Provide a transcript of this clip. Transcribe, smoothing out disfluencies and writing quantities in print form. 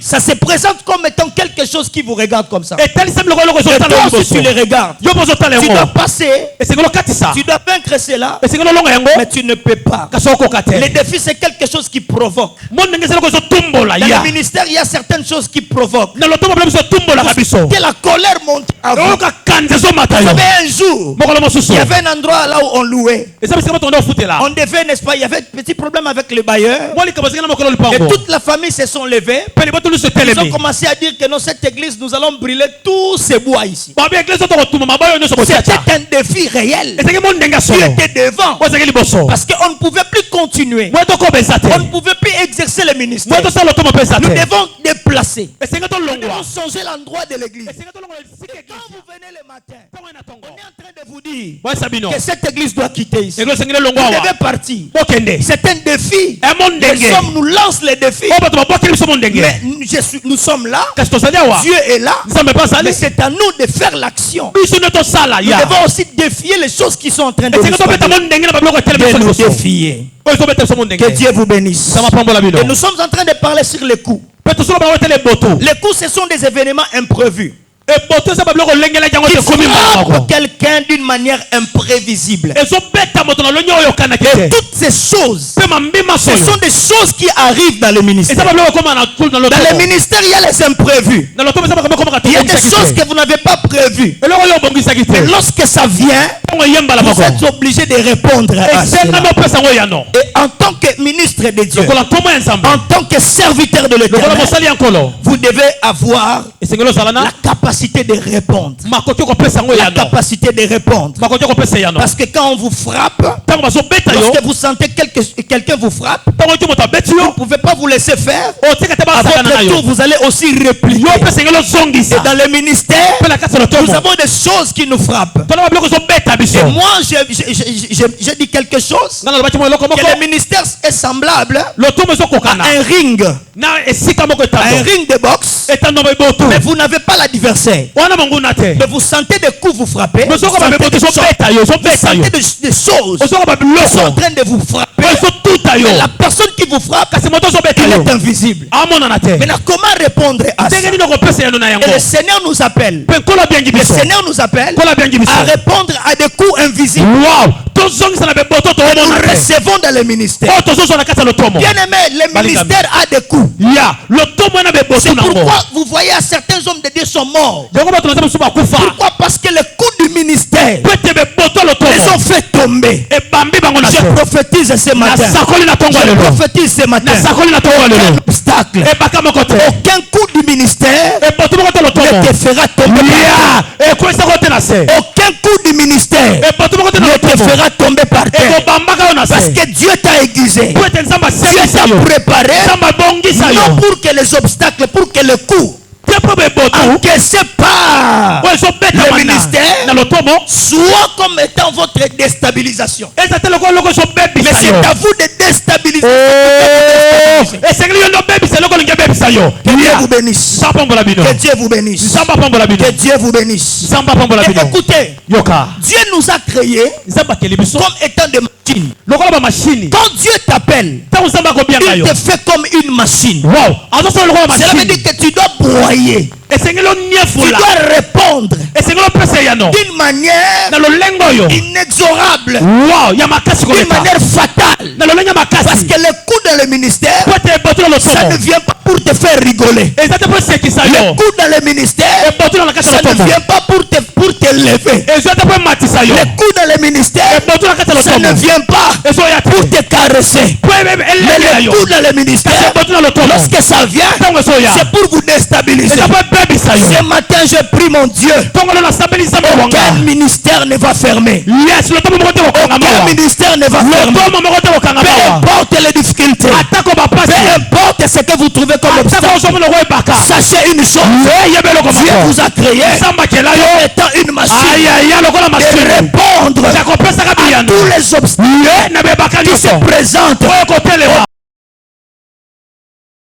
Ça se présente comme étant quelque chose qui vous regarde comme ça. Et toi aussi tu les regardes. Tu dois passer. Tu dois vaincre cela. Mais tu ne peux pas. Les défis, c'est quelque chose qui provoque. Dans le ministère, il y a certaines choses qui provoquent. Que la colère monte à vous. Vous savez, un jour, il y avait un endroit là où on louait. On devait, n'est-ce pas, il y avait un petit problème avec le bailleur. Et toute la famille se sont levés. Ils ont commencé à dire que dans cette église, nous allons brûler tous ces bois ici. C'était un défi réel. Dieu était devant. Parce qu'on ne pouvait plus continuer. On ne pouvait plus exercer le ministère. Nous devons déplacer. Nous devons changer l'endroit de l'église. Quand vous venez le matin, on est en train de vous dire que cette église doit quitter ici. Vous devez partir. C'est un défi. Les hommes nous lancent les défis. Mais nous sommes là. Dieu est là. Mais c'est à nous de faire l'action. Nous devons aussi défier les choses qui sont en train de nous défier. Que Dieu vous bénisse. Et nous sommes en train de parler sur les coups. Les coups, ce sont des événements imprévus. Qui frappe quelqu'un d'une manière imprévisible. Et toutes ces choses, ce sont des choses qui arrivent dans le ministère. Dans le ministère, il y a les imprévus. Il y a des choses que vous n'avez pas prévues. Mais lorsque ça vient, vous êtes obligé de répondre à cela. Et en tant que ministre de Dieu, en tant que serviteur de l'Éternel, vous devez avoir la capacité de répondre. La capacité de répondre. Parce que quand on vous frappe, lorsque vous sentez quelqu'un vous frappe, vous ne pouvez pas vous laisser faire. À votre tour, vous allez aussi répliquer. Et dans le ministère, nous avons des choses qui nous frappent. Et moi, je dis quelque chose. Que le ministère est semblable à un ring. Un ring de boxe. Mais vous n'avez pas l'adversaire. Mais vous sentez des coups vous frapper. Vous sentez des choses qui sont en train de vous frapper. Mais la personne qui vous frappe, elle est invisible. Maintenant, comment répondre à ça? Et le Seigneur nous appelle. Le Seigneur nous appelle à répondre à des coups invisibles. Nous recevons dans le ministère. Bien aimé, le ministère a des coups. C'est pourquoi vous voyez certains hommes de Dieu sont morts. Pourquoi? Parce que les coups du ministère les ont fait tomber. Je prophétise ce matin. Je prophétise ce matin. Aucun obstacle, aucun coup du ministère ne te fera tomber. Aucun coup du ministère ne te fera tomber par terre. Parce que Dieu t'a aiguisé. Dieu t'a préparé. Non pour que les obstacles, pour que le coup encaissé par le ministère soit comme étant votre déstabilisation. Mais c'est à vous de déstabiliser. Que Dieu vous bénisse. Que Dieu vous bénisse. Que Dieu vous bénisse. Et écoutez, Dieu nous a créés comme étant des machines. Quand Dieu t'appelle, il te fait comme une machine. Cela veut dire que tu dois broyer. Tu dois répondre d'une manière inexorable, d'une manière fatale. Parce que le coup dans le ministère, ça ne vient pas pour te faire rigoler. Le coup dans le ministère, ça ne vient pas pour te lever. Le coup dans le ministère, ça ne vient pas pour te caresser. Mais le coup dans le ministère, lorsque ça vient, c'est pour vous déstabiliser. Ce matin, je prie mon Dieu. Aucun ministère ne va fermer. Aucun ministère ne va fermer. Peu importe les difficultés. Peu importe ce que vous trouvez comme obstacle. Sachez une chose. Dieu vous a créé comme étant une machine. De répondre à tous les obstacles qui se présentent.